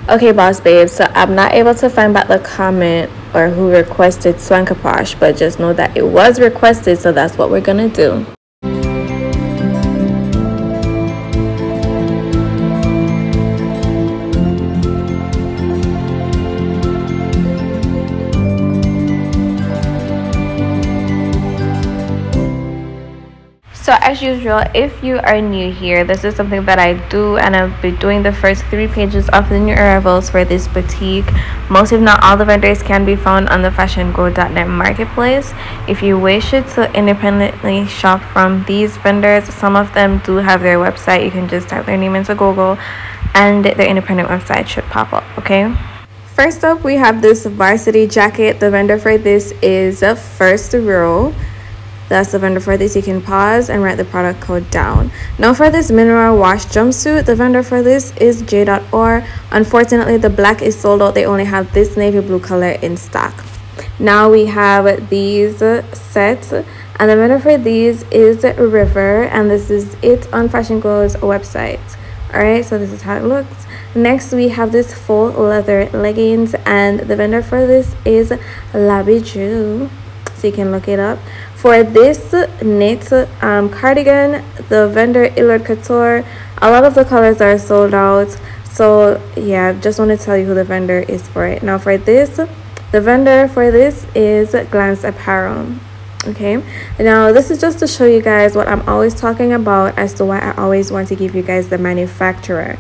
Okay, boss babes, so I'm not able to find back the comment or who requested Swankaposh, but just know that it was requested, so that's what we're gonna do. So as usual, if you are new here, this is something that I do, and I'll be doing the first 3 pages of the new arrivals for this boutique. Most, if not all, the vendors can be found on the fashiongo.net marketplace. If you wish to independently shop from these vendors, some of them do have their website. You can just type their name into Google and their independent website should pop up. Okay, first up we have this varsity jacket. The vendor for this is First Row. That's the vendor for this. You can pause and write the product code down. Now for this mineral wash jumpsuit, the vendor for this is J.Or. Unfortunately, the black is sold out. They only have this navy blue color in stock. Now we have these sets, and the vendor for these is River, and this is it on Fashion Go's website. Alright, so this is how it looks. Next we have this full leather leggings, and the vendor for this is Labijou, so you can look it up. For this knit cardigan, the vendor Illard Couture, a lot of the colors are sold out, so yeah, just want to tell you who the vendor is for it. Now for this, the vendor for this is Glance Apparel. Okay, now this is just to show you guys what I'm always talking about as to why I always want to give you guys the manufacturer.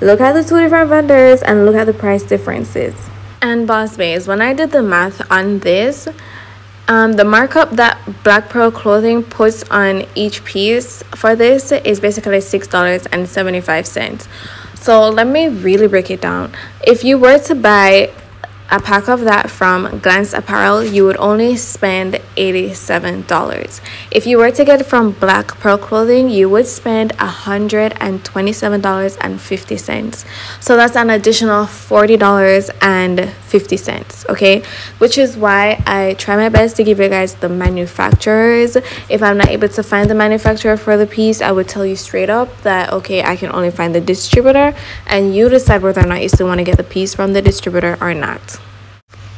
Look at the 2 different vendors and look at the price differences. And boss babes, when I did the math on this, the markup that Black Pearl Clothing puts on each piece for this is basically $6.75. So let me really break it down. If you were to buy a pack of that from Glance Apparel, you would only spend $87. If you were to get it from Black Pearl Clothing, you would spend $127.50. So that's an additional $40.50. Okay, which is why I try my best to give you guys the manufacturers. If I'm not able to find the manufacturer for the piece, I would tell you straight up that okay, I can only find the distributor, and you decide whether or not you still want to get the piece from the distributor or not.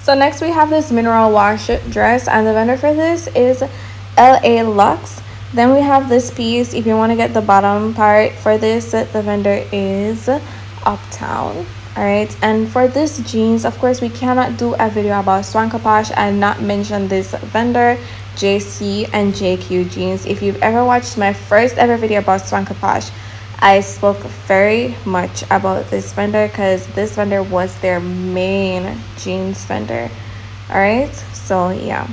So next we have this mineral wash dress, and the vendor for this is LA Luxe. Then we have this piece. If you want to get the bottom part for this, the vendor is Uptown. Alright, and for this jeans, of course we cannot do a video about Swankaposh and not mention this vendor, JC and JQ jeans. If you've ever watched my first ever video about Swankaposh, I spoke very much about this vendor because this vendor was their main jeans vendor. Alright, so yeah.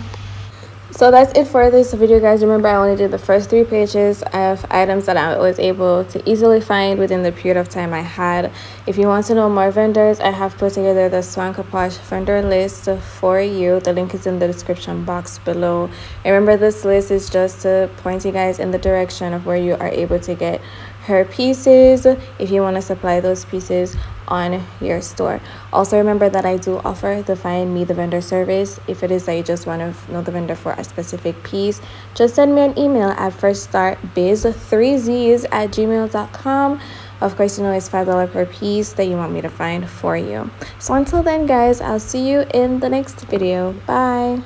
So that's it for this video, guys. Remember, I only did the first 3 pages of items that I was able to easily find within the period of time I had. If you want to know more vendors, I have put together the Swankaposh vendor list for you. The link is in the description box below. Remember, this list is just to point you guys in the direction of where you are able to get her pieces if you want to supply those pieces on your store. Also remember that I do offer the Find Me the Vendor service. If it is that you just want to know the vendor for a specific piece, just send me an email at firststartbiz3zs@gmail.com. Of course, you know it's $5 per piece that you want me to find for you. So until then, guys, I'll see you in the next video. Bye.